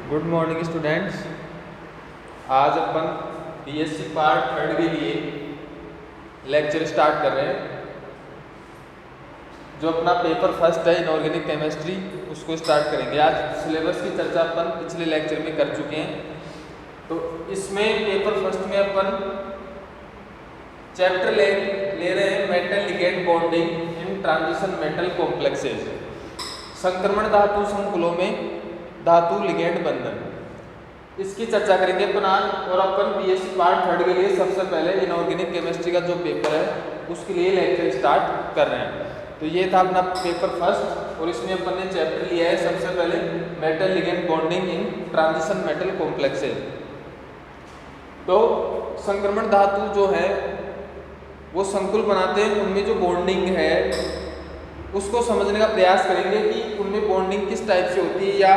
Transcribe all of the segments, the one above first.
Good morning students. आज अपन BSc part third के लिए लेक्चर स्टार्ट कर रहे हैं। जो अपना पेपर फर्स्ट है इनऑर्गेनिक केमिस्ट्री उसको स्टार्ट करेंगे। आज सिलेबस की चर्चा अपन पिछले लेक्चर में कर चुके हैं। तो इसमें पेपर फर्स्ट में अपन चैप्टर ले रहे हैं metal ligand bonding in transition metal complexes. संक्रमण धातु संकुलों में धातु लिगेंड बंधन, इसकी चर्चा करेंगे अपन आज। और अपन बीएससी पार्ट थर्ड के लिए सबसे पहले इनऑर्गेनिक केमिस्ट्री का जो पेपर है उसके लिए लेक्चर स्टार्ट कर रहे हैं। तो ये था अपना पेपर फर्स्ट और इसमें अपन ने चैप्टर लिया है सबसे पहले metal ligand bonding in transition metal complexes. तो संक्रमण धातु जो है वो संकुल बनाते हैं, उनमें जो बॉन्डिंग है उसको समझने का प्रयास करेंगे कि उनमें बॉन्डिंग किस टाइप से होती है या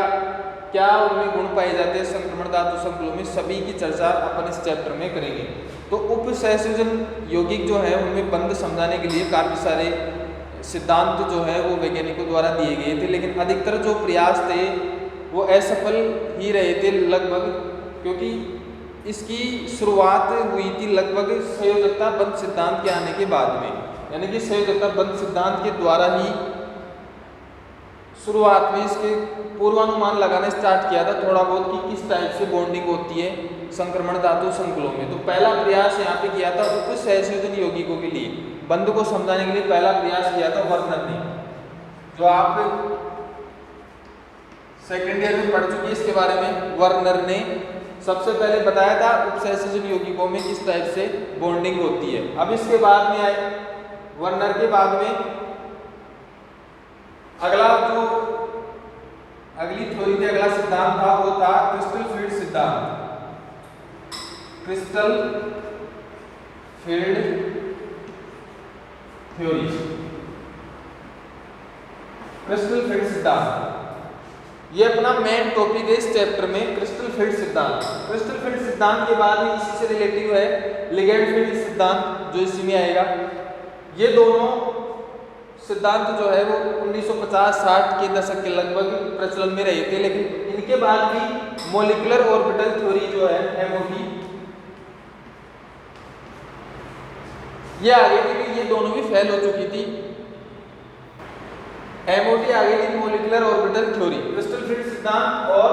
क्या उनमें गुण पाए जाते हैं संक्रमण धातु संकुलों में, सभी की चर्चा अपन इस चैप्टर में करेंगे। तो उप सहसंयोजन यौगिक जो है उनमें बंध समझाने के लिए काफ़ी सारे सिद्धांत जो है वो वैज्ञानिकों द्वारा दिए गए थे, लेकिन अधिकतर जो प्रयास थे वो असफल ही रहे थे लगभग, क्योंकि इसकी शुरुआत हुई थी लगभग संयोजकता बंध सिद्धांत के आने के बाद में। यानी कि संयोजकता बंध सिद्धांत के द्वारा ही शुरुआत में इसके पूर्वानुमान लगाना स्टार्ट किया था थोड़ा बहुत कि किस टाइप से बॉन्डिंग होती है संक्रमण धातु संकुलों में। तो पहला प्रयास यहाँ पे किया था उप सहसंयोजन यौगिकों के लिए बंध को समझाने के लिए पहला प्रयास किया था वर्नर ने, जो आप सेकेंड ईयर में पढ़ चुके हैं इसके बारे में। वर्नर ने सबसे पहले बताया था उप सहसंयोजन यौगिकों में किस टाइप से बॉन्डिंग होती है। अब इसके बाद में आए वर्नर के बाद में अगली थ्योरी थी, अगला सिद्धांत था वो था क्रिस्टल फील्ड सिद्धांत। Crystal field theory, crystal field सिद्धांत ये अपना मेन टॉपिक है इस चैप्टर में। क्रिस्टल फील्ड सिद्धांत, क्रिस्टल फील्ड सिद्धांत के बाद में इसी से रिलेटिव है लिगेंड फील्ड सिद्धांत जो इसी में आएगा। ये दोनों सिद्धांत जो है वो 1950-60 के दशक के लगभग प्रचलन में रहे थे, लेकिन इनके बाद भी मॉलिक्यूलर ऑर्बिटल थ्योरी जो है एमओटी ये आ गई थी, ये दोनों भी फेल हो चुकी थी। एमओटी आ गई थी molecular orbital theory, crystal field सिद्धांत और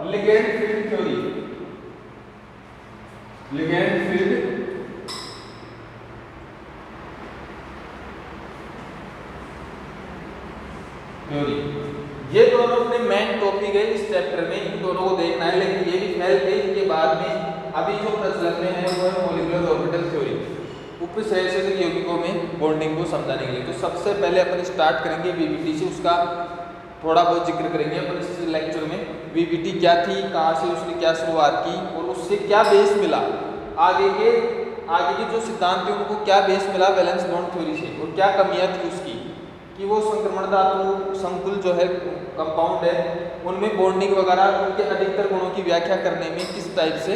ligand field theory. Ligand field theory ये दोनों अपने मेन टॉपिक है इस चैप्टर में, इन दोनों को देखना है। लेकिन ये भी फेल थे। इनके बाद में अभी जो प्रचलन में है वो है मॉलिक्यूलर ऑर्बिटल थ्योरी, उप सहसंयोजन यौगिकों में बॉन्डिंग को समझाने के लिए। तो सबसे पहले अपन स्टार्ट करेंगे वीबीटी से, उसका थोड़ा बहुत जिक्र करेंगे अपन इस लेक्चर में। वीबीटी क्या थी, कहाँ से उसने क्या शुरुआत की और उससे क्या बेस मिला, आगे के जो सिद्धांत थे उनको क्या बेस मिला वैलेंस बॉन्ड थ्योरी से, और क्या कमियां थी उसकी कि वो संक्रमण धातु संकुल जो है कंपाउंड है उनमें बॉन्डिंग वगैरह उनके अधिकतर गुणों की व्याख्या करने में किस टाइप से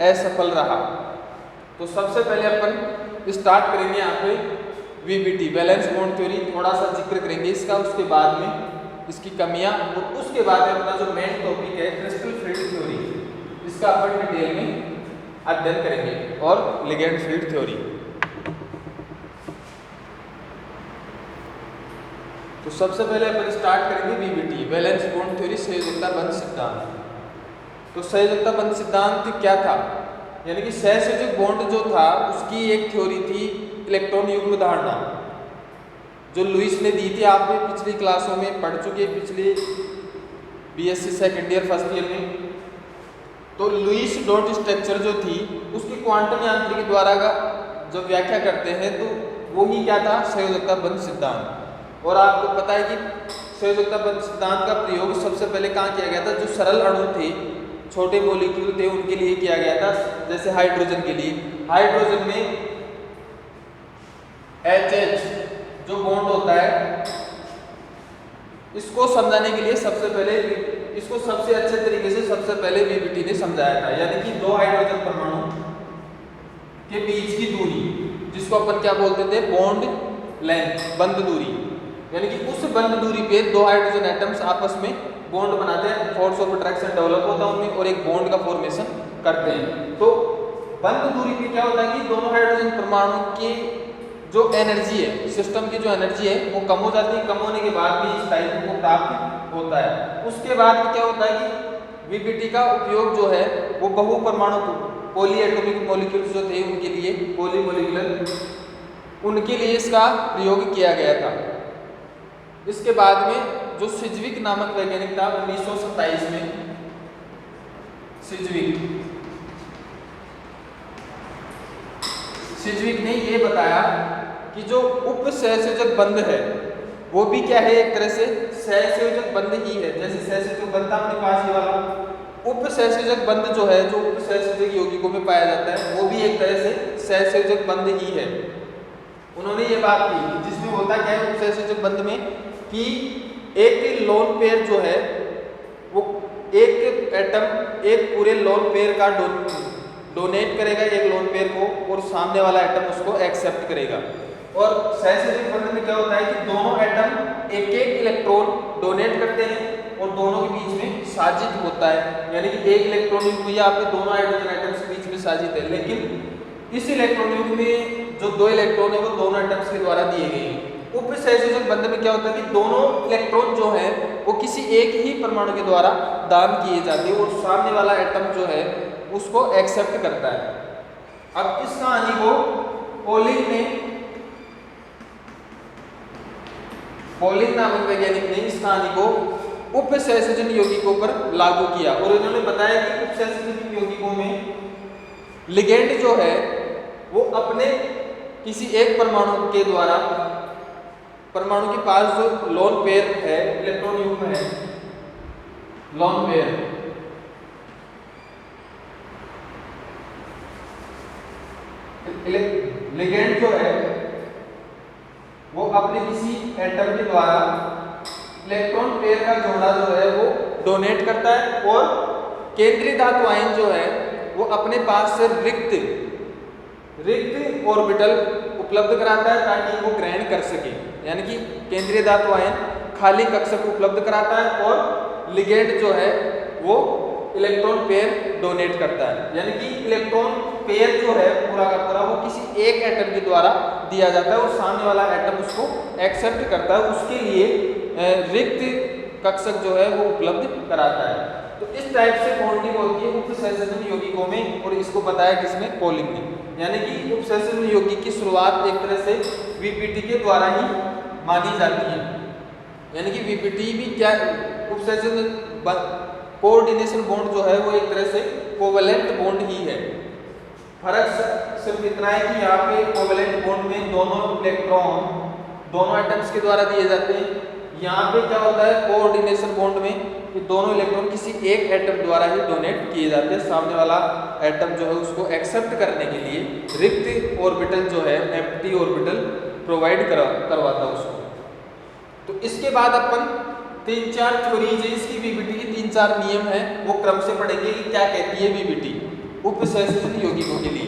असफल रहा। तो सबसे पहले अपन स्टार्ट करेंगे यहाँ पे वीबीटी वैलेंस बॉन्ड थ्योरी, थोड़ा सा जिक्र करेंगे इसका, उसके बाद में इसकी कमियां, और उसके बाद में अपना जो मेन टॉपिक है क्रिस्टल फील्ड थ्योरी, इसका अपन डिटेल में अध्ययन करेंगे, और लिगेंड फील्ड थ्योरी। तो सबसे पहले अपन स्टार्ट करेंगे वीबीटी वैलेंस बॉन्ड थ्योरी, संयोजकता बंध सिद्धांत। तो संयोजकता बंध सिद्धांत क्या था, यानी कि सहसंयोजक बॉन्ड जो था उसकी एक थ्योरी थी इलेक्ट्रॉन युग्म धारणा, जो लुईस ने दी थी। आप भी पिछली क्लासों में पढ़ चुके, पिछले BSc second year first year में। तो लुईस डॉट स्ट्रक्चर जो थी उसकी क्वांटम यांत्रिकी द्वारा का जब व्याख्या करते हैं तो वो ही क्या था, संयोजकता बंध सिद्धांत। और आपको पता है कि संयोजकता बंध सिद्धांत का प्रयोग सबसे पहले कहाँ किया गया था, जो सरल अणु थे, छोटे मॉलिक्यूल थे, उनके लिए किया गया था। जैसे हाइड्रोजन के लिए, हाइड्रोजन में HH जो बॉन्ड होता है इसको समझाने के लिए सबसे पहले इसको सबसे अच्छे तरीके से सबसे पहले वीबीटी ने समझाया था। यानी कि दो हाइड्रोजन परमाणु के बीच की दूरी, जिसको अपन क्या बोलते थे, बॉन्ड लेंथ, बंध दूरी। यानी कि उस बंध दूरी पे दो हाइड्रोजन एटम्स आपस में बॉन्ड बनाते हैं, फोर्स ऑफ अट्रैक्शन डेवलप होता है उनमें और एक बॉन्ड का फॉर्मेशन करते हैं। तो बंद दूरी पे क्या होता है कि दोनों हाइड्रोजन परमाणु की जो एनर्जी है, सिस्टम की जो एनर्जी है वो कम हो जाती है। कम होने के बाद भी इस टाइप को प्राप्त होता है। उसके बाद क्या होता है कि वीबीटी का उपयोग जो है वो बहु परमाणु पॉली एटॉमिक मॉलिक्यूल्स जो थे उनके लिए, पॉली मॉलिक्यूलर, उनके लिए इसका प्रयोग किया गया था। इसके बाद में जो सिज्विक नामक वैज्ञानिक था 1927 में, सिज्विक ने ये बताया कि जो उपसहसंयोजक बंध है वो भी क्या है, एक तरह से सहसंयोजक बंध ही है। जैसे सहसंयोजक बंध था अपने पास ये वाला, उपसहसंयोजक बंध जो है, जो उपसहसंयोजक यौगिकों में पाया जाता है वो भी एक तरह से सहसंयोजक बंध ही है। उन्होंने ये बात की जिसमें होता क्या है उपसहसंयोजक बंध में कि एक लोन पेयर जो है वो एक एटम एक पूरे लोन पेयर का डोनेट करेगा एक लोन पेयर को, और सामने वाला एटम उसको एक्सेप्ट करेगा। और सहसंयोजक बंध में क्या होता है कि दोनों एटम एक एक इलेक्ट्रॉन डोनेट करते हैं और दोनों के बीच में साजिश होता है, यानी कि एक इलेक्ट्रॉन युग्म या आपके दोनों हाइड्रोजन एटम्स के बीच में साजिश है। लेकिन इस इलेक्ट्रॉन युग्म में जो दो इलेक्ट्रॉन है वो दोनों एटम्स के द्वारा दिए गए हैं। उपसहसंयोजक बंध में क्या होता है कि दोनों इलेक्ट्रॉन जो है वो किसी एक ही परमाणु के द्वारा दान किए जाते हैं और सामने वाला एटम जो है उसको एक्सेप्ट करता है। अब इस कहानी को पॉलिंग नामक वैज्ञानिक ने इस कहानी को उपसहसंयोजन यौगिकों पर लागू किया और इन्होंने बताया कि उपसहसंयोजन यौगिकों में लिगेंड जो है वो अपने किसी एक परमाणु के द्वारा, परमाणु के पास जो लोन पेयर है, इलेक्ट्रॉन युग्म है, लोन पेयर, लिगेंड जो है वो अपने किसी एटम के द्वारा इलेक्ट्रॉन पेयर का जोड़ा जो है वो डोनेट करता है और केंद्रीय धातु आयन जो है वो अपने पास से रिक्त ऑर्बिटल उपलब्ध कराता है ताकि वो ग्रहण कर सके। यानी कि केंद्रीय धातु आयन खाली कक्षक उपलब्ध कराता है और लिगेंड जो है वो इलेक्ट्रॉन पेयर डोनेट करता है। यानी कि इलेक्ट्रॉन पेयर जो है पूरा का पूरा वो किसी एक एटम के द्वारा दिया जाता है और सामने वाला एटम उसको एक्सेप्ट करता है, उसके लिए रिक्त कक्षक जो है वो उपलब्ध कराता है। तो इस टाइप से बॉन्डिंग होती है उपसहसंयोजन यौगिकों में और इसको बताया किसने, पॉलिंग ने। यानी कि उपसहसंयोजन यौगिक की शुरुआत एक तरह से वीपीटी के द्वारा ही मानी जाती है। यानी कि वीपीटी भी क्या, उपसहसंयोजन कोऑर्डिनेशन बॉन्ड जो है वो एक तरह से कोवेलेंट बॉन्ड ही है। फर्क सिर्फ इतना है कि यहाँ पे कोवेलेंट बॉन्ड में दोनों इलेक्ट्रॉन दोनों एटम्स के द्वारा दिए जाते हैं, यहाँ पे क्या होता है कोऑर्डिनेशन बॉन्ड में कि दोनों इलेक्ट्रॉन किसी एक एटम द्वारा ही डोनेट किए जाते हैं। सामने वाला एटम जो है उसको एक्सेप्ट करने के लिए रिक्त ऑर्बिटल जो है, एम्प्टी ऑर्बिटल प्रोवाइड करवाता है उसको। तो इसके बाद अपन 3-4 थ्योरीज है इसकी, वीबीटी की 3-4 नियम है वो क्रम से पढ़ेंगे कि क्या कहती है वीबीटी उपसहसंयोजन यौगिकों के लिए।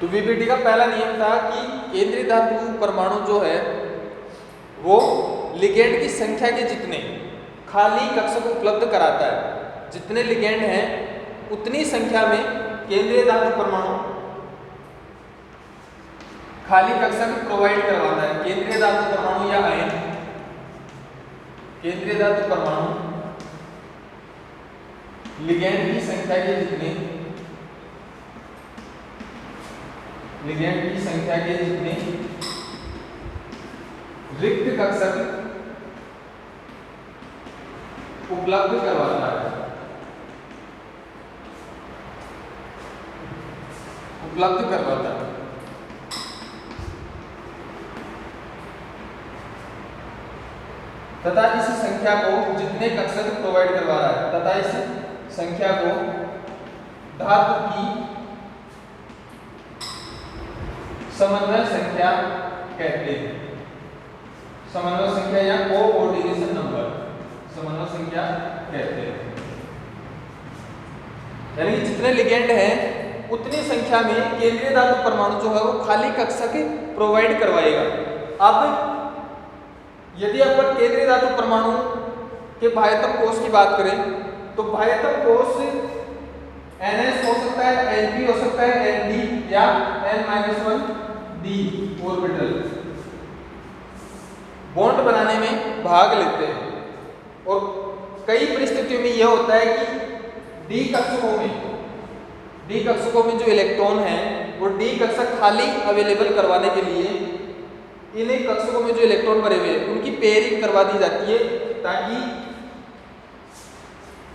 तो वीबीटी का पहला नियम था कि केंद्रीय धातु परमाणु जो है वो लिगेंड की संख्या के जितने खाली कक्षक उपलब्ध कराता है, जितने लिगेंड हैं उतनी संख्या में केंद्रीय धातु परमाणु खाली कक्षक प्रोवाइड करवाता है। केंद्रीय धातु परमाणु या आयन, केंद्रीय धातु परमाणु लिगेंड की संख्या के जितने, लिगेंड की संख्या के जितने रिक्त कक्षक उपलब्ध करवाता है, उपलब्ध करवाता है। तथा इस संख्या को जितने कक्षक प्रोवाइड करवा रहा है, तथा इस संख्या को धातु की समन्वय संख्या कहते हैं। समन्वय संख्या या कोऑर्डिनेशन नंबर, समन्वय संख्या कहते हैं। यानी कि जितने लिगेंड हैं उतनी संख्या में केंद्रीय धातु परमाणु जो है वो खाली कक्षक प्रोवाइड करवाएगा। अब यदि अपन केंद्रीय धातु परमाणु के बाह्यतम कोश की बात करें तो बाह्यतम कोश NS हो सकता है, NP हो सकता है, ND या N-1D ऑर्बिटल बॉन्ड बनाने में भाग लेते हैं। और कई परिस्थितियों में यह होता है कि डी कक्षकों में जो इलेक्ट्रॉन है वो डी कक्षक खाली अवेलेबल करवाने के लिए इन कक्षकों में जो इलेक्ट्रॉन भरे हुए हैं उनकी पेयरिंग करवा दी जाती है ताकि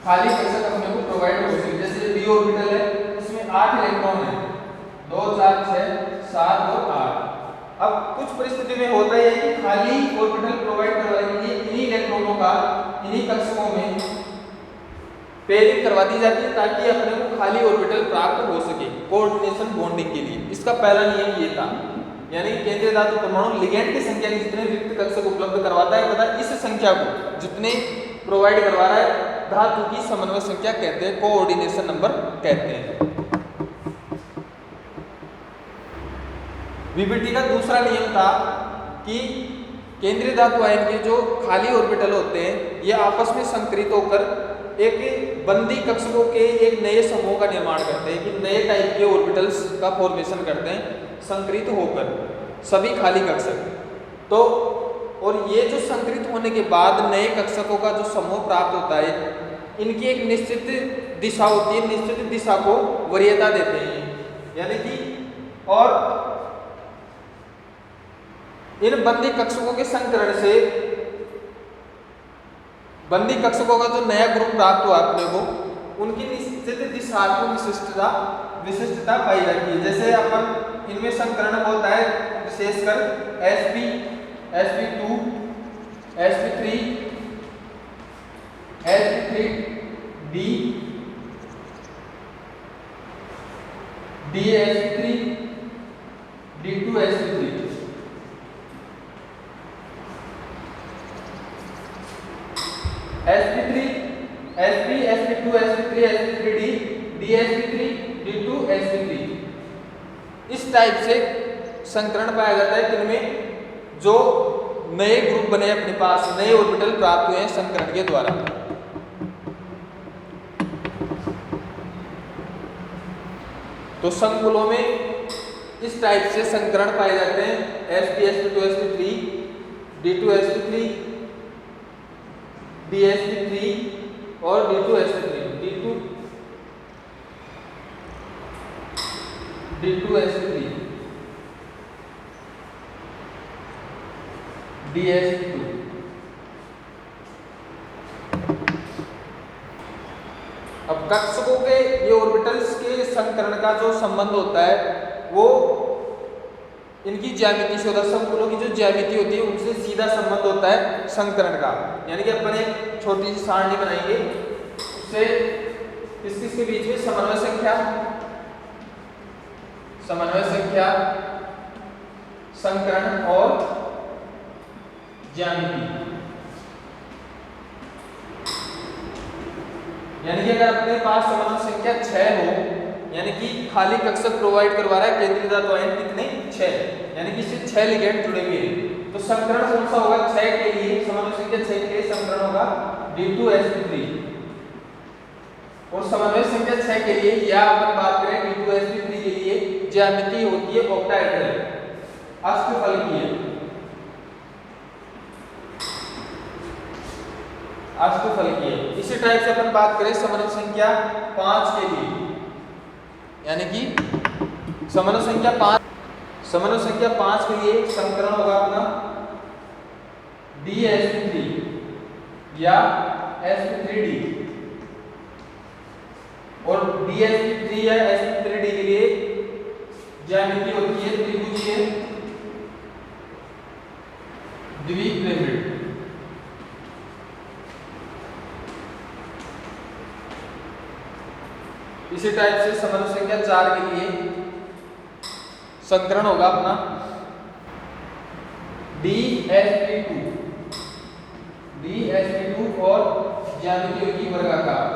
खाली कक्षक अपने को प्रोवाइड हो सके। जैसे डी ऑर्बिटल है, इसमें 8 इलेक्ट्रॉन है, 2 4 6 7 और 8। अब कुछ परिस्थिति में होता है कि खाली ऑर्बिटल प्रोवाइड करवाने के लिए इन्हीं इलेक्ट्रॉनों का इन्हीं कक्षकों में पेयरिंग करवा दी जाती है ताकि अपने को खाली ऑर्बिटल प्राप्त हो सके कोऑर्डिनेशन बॉन्डिंग के लिए। इसका पहला नियम ये था, यानी केंद्रीय धातु परमाणु लिगेंड की संख्या के जितने रिक्त कक्षक उपलब्ध करवाता है तथा इस संख्या को जितने प्रोवाइड करवा रहा है धातु की समन्वय संख्या कहते हैं, कोऑर्डिनेशन नंबर कहते हैं। VBT का दूसरा नियम था कि केंद्रीय धातु आयन के जो खाली ऑर्बिटल होते हैं ये आपस में संकरित होकर एक बंदी कक्षकों के एक नए समूह का निर्माण करते हैं कि नए टाइप के ऑर्बिटल्स का फॉर्मेशन करते हैं संकरित होकर सभी खाली कक्षक। तो और ये जो संकरित होने के बाद नए कक्षकों का जो समूह प्राप्त होता है इनकी एक निश्चित दिशा होती है, निश्चित दिशा को वरीयता देते हैं, यानी कि और इन बंदी कक्षकों के संकरण से बंदी कक्षकों का जो नया ग्रुप प्राप्त हुआ अपने को उनकी निश्चित दिशात्मक विशिष्टता पाई जाती है। जैसे अपन इनमें संकरण होता है विशेषकर sp sp2 sp3 sp3d dsp3 d2 sp3 sp3 sp sp2 sp3 sp3d dsp3 d2 sp3 इस टाइप से संकरण पाया जाता है जिनमें जो नए ग्रुप बने अपने पास नए ऑर्बिटल प्राप्त हुए हैं संकरण के द्वारा। तो संकुलों में इस टाइप से संकरण पाए जाते हैं sp sp2 sp3 d2 sp3 dsp3 और d2 sp3 d2 sp3 dsp2। अब कक्षकों के ये ऑर्बिटल्स के संकरण का जो संबंध होता है वो इनकी ज्यामिति से होता है, संकुलों की जो ज्यामिति होती है उनसे सीधा संबंध होता है संकरण का। यानी कि अपन एक छोटी सी सारणी बनाएंगे, उससे किसके बीच में समन्वय संख्या संकरण और ज्यामिति। यानी कि अगर अपने पास समन्वय संख्या 6 हो, यानी कि खाली कक्षक प्रोवाइड करवा रहा है केंद्रीय धातु आयन कितने 6, यानी कि इससे 6 लिगेंड जुड़े हुए हैं, तो संकरण कौन सा होगा 6 के लिए, समन्वय संख्या 6 के लिए संकरण होगा d2 sp3 और समन्वय संख्या 6 के लिए या अपन बात करें d2 sp3 के लिए ज्यामिति होती है ऑक्टाहेड्रल अष्टफलकीय इसी टाइप से अपन बात करें समन्वय संख्या 5 के लिए, यानी कि समन्वय संख्या 5 के लिए संकरण होगा अपना dsp3 या sp3d और dsp3 या sp3d के लिए ज्यामिति होती है त्रिभुजीय द्विपिरामिड। इसी टाइप से समन्वय संख्या 4 के लिए संकरण होगा अपना dsp2 और ज्यामिति होगी वर्गाकार।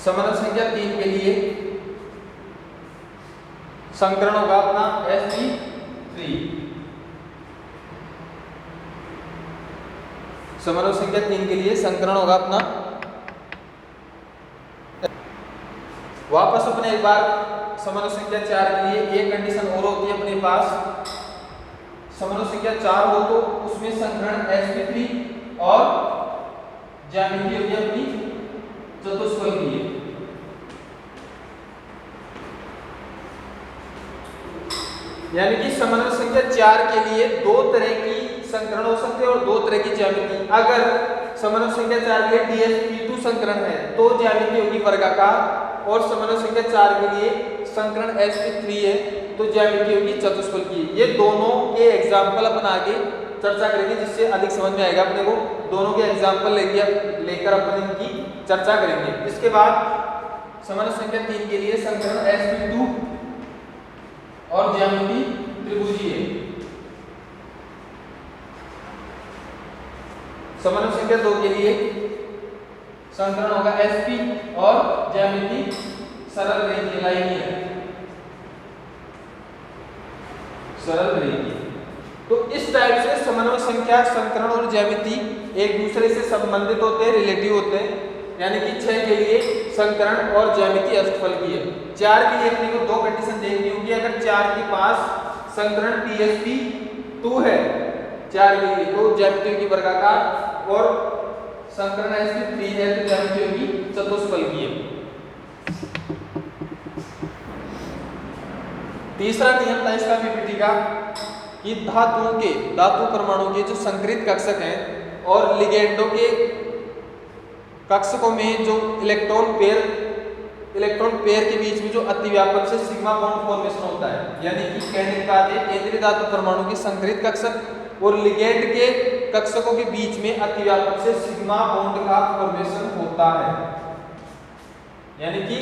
समन्वय संख्या 3 के लिए संकरण होगा अपना sp3 समारोह संख्या 3 के लिए संकरण होगा अपना, वापस अपने एक बार समारोह संख्या 4 के लिए एक कंडीशन और होती है अपने पास। समारोह संख्या 4 हो तो उसमें संकरण sp3 और ज्यामिति होगी अपनी चतुष्फलकीय। यानी कि समारोह संख्या 4 के लिए दो तरह की संकरण हो सकते हैं और दो तरह की ज्यामिति। अगर समारोह संख्या 4 के लिए dsp2 संकरण है तो ज्यामिति होगी वर्गाकार, और समारोह संख्या 4 के लिए संकरण sp3 है तो ज्यामिति होगी चतुष्फलकीय। ये दोनों के एग्जाम्पल अपन आगे चर्चा करेंगे जिससे अधिक समझ में आएगा अपने को। दोनों के एग्जाम्पल लेकर अपन इनकी चर्चा करेंगे। इसके बाद समारोह संख्या 3 के लिए संकरण sp2 और ज्यामिति त्रिभुजीय है। समारोह संख्या 2 के लिए संकरण होगा sp और ज्यामिति सरल रेखीय लाइनीय है, सरल रेखीय। तो इस टाइप से समारोह संख्या, संकरण और ज्यामिति एक दूसरे से संबंधित होते हैं, रिलेटिव होते हैं। यानी कि 6 के लिए संकरण और ज्यामिति अष्टफलकीय है। 4 के लिए अपने को दो कंडीशन देखनी होगी। अगर 4 के पास संकरण dsp2 है 4 के लिए तो ज्यामिति होगी वर्गाकार, और संकरण sp3 है तो ज्यामिति होगी चतुष्फलकीय। तीसरा नियम था इसका VPT का कि धातु परमाणु के जो संकरित कक्षक हैं और लिगेंडों के कक्षकों में जो इलेक्ट्रॉन पेयर के बीच में जो अतिव्यापन से सिग्मा बॉन्ड फॉर्मेशन होता है। यानी कि कहने की बात है केंद्रीय धातु परमाणु के संकरित कक्षक और लिगेंड के कक्षकों के बीच में अतिव्यापन से सिग्मा बॉन्ड का फॉर्मेशन होता है। यानी कि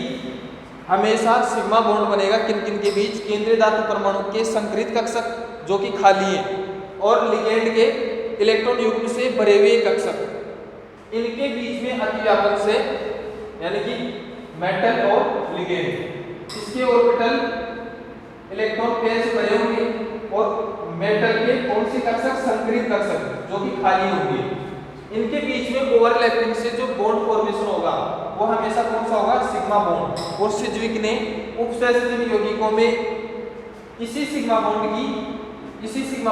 हमेशा सिग्मा बॉन्ड बनेगा किन किन के बीच, केंद्रीय धातु परमाणु के संकरित कक्षक जो कि खाली है और लिगेंड के इलेक्ट्रॉन युग्म से भरे हुए कक्षक, इनके बीच में अतिव्यापन से, यानी कि मेटल और लिगेंड, इसके ऑर्बिटल इलेक्ट्रॉन पेयर से भरे होंगे और मेटल के कौन से कक्षक, संकरित कक्षक जो कि खाली होंगे, इनके बीच में ओवरलैपिंग से जो बॉन्ड फॉर्मेशन होगा वो हमेशा कौन सा होगा, सिग्मा बॉन्ड। और सिज्विक ने उपसहसर्जन यौगिकों में इसी सिग्मा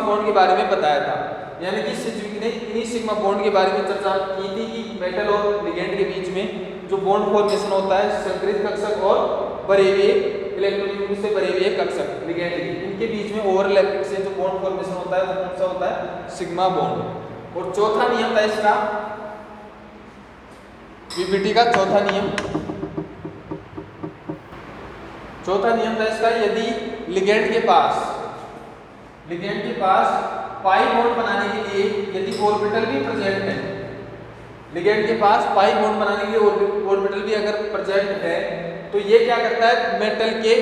बॉन्ड के बारे में बताया था। यानी कि सिज्विक ने इन्हीं सिग्मा बॉन्ड के बारे में चर्चा की थी कि मेटल और लिगेंड के बीच में जो बॉन्ड फॉर्मेशन होता है संकरित कक्षक और भरे हुए इलेक्ट्रॉन युग्म से भरे हुए कक्षक लिगेंड के, इनके बीच में ओवरलैपिंग से जो बॉन्ड फॉर्मेशन होता है वो कौन सा होता है, सिग्मा बॉन्ड। और चौथा नियम था इसका VPT का चौथा नियम था इसका, यदि लिगेंड के पास पाई बॉन्ड बनाने के लिए यदि ऑर्बिटल भी प्रेजेंट है, लिगेंड के पास पाई बॉन्ड बनाने के लिए ऑर्बिटल भी अगर प्रेजेंट है तो ये क्या करता है, मेटल के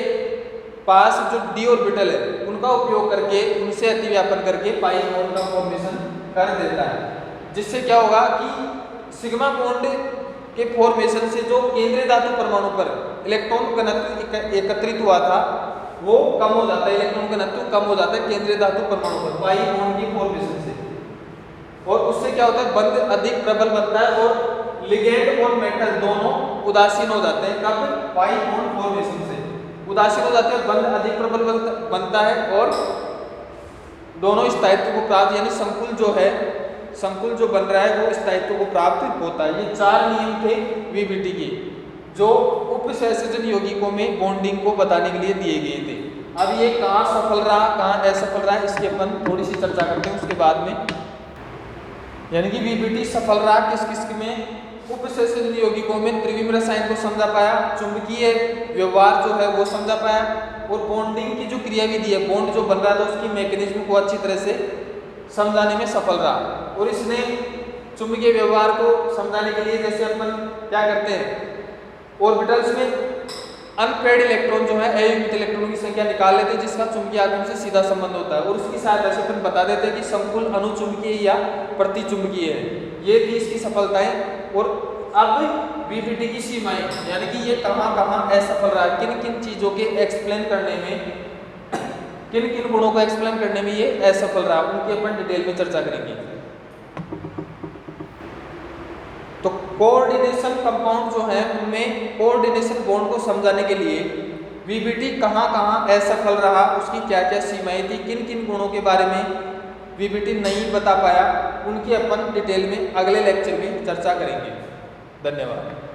पास जो d ऑर्बिटल है उनका उपयोग करके उनसे अतिव्यापन करके पाई बॉन्ड का फॉर्मेशन कर देता है। जिससे क्या होगा कि सिग्मा बॉन्ड के फॉर्मेशन से जो केंद्रीय धातु परमाणु पर इलेक्ट्रॉन घनत्व एकत्रित हुआ था वो कम हो जाता है, इलेक्ट्रॉन घनत्व कम हो जाता है केंद्रीय धातु परमाणु पर पाई बॉन्ड की फॉर्मेशन से, और उससे क्या होता है, बंध अधिक प्रबल बनता है और लिगेंड और मेटल दोनों उदासीन हो जाते हैं। कब, पाई बॉन्ड फॉर्मेशन से उदासीन हो जाते हैं, बंध अधिक प्रबल बनता है और दोनों स्थायित्व को प्राप्त, यानी संकुल जो बन रहा है वो स्थायित्व को प्राप्त होता है। ये 4 नियम थे VPT के जो उपसहसर्जन यौगिकों में बॉन्डिंग को बताने के लिए दिए गए थे। अब ये कहाँ सफल रहा कहाँ असफल रहा इसकी अपन थोड़ी सी चर्चा करते हैं उसके बाद में। यानी कि VPT सफल रहा किस में, उपसहसर्जन यौगिकों में त्रिविम रसायन को समझा पाया, चुंबकीय व्यवहार जो है वो समझा पाया, और बॉन्डिंग की जो क्रियाविधि है, बॉन्ड जो बन रहा था उसकी मैकेनिज्म को अच्छी तरह से समझाने में सफल रहा। और इसने चुंबकीय व्यवहार को समझाने के लिए जैसे अपन क्या करते हैं, ऑर्बिटल्स में अनपेयर्ड इलेक्ट्रॉन जो है अयुग्मित इलेक्ट्रॉनों की संख्या निकाल लेते हैं जिसका चुंबकीय आघूर्ण से सीधा संबंध होता है, और उसकी सहायता से अपन बता देते हैं कि संकुल अनुचुंबकीय या प्रतिचुंबकीय है। ये थी इसकी सफलताएं। और अब VPT की सीमाएं, यानी कि ये कहाँ असफल रहा, किन किन चीजों के एक्सप्लेन करने में, किन किन गुणों को एक्सप्लेन करने में ये असफल रहा, उनकी अपन डिटेल में चर्चा करेंगे। कोऑर्डिनेशन कंपाउंड जो है उनमें कोऑर्डिनेशन बॉन्ड को समझाने के लिए वीबीटी कहाँ कहाँ असफल रहा, उसकी क्या क्या सीमाएं थी, किन किन गुणों के बारे में वीबीटी नहीं बता पाया, उनकी अपन डिटेल में अगले लेक्चर में चर्चा करेंगे। धन्यवाद।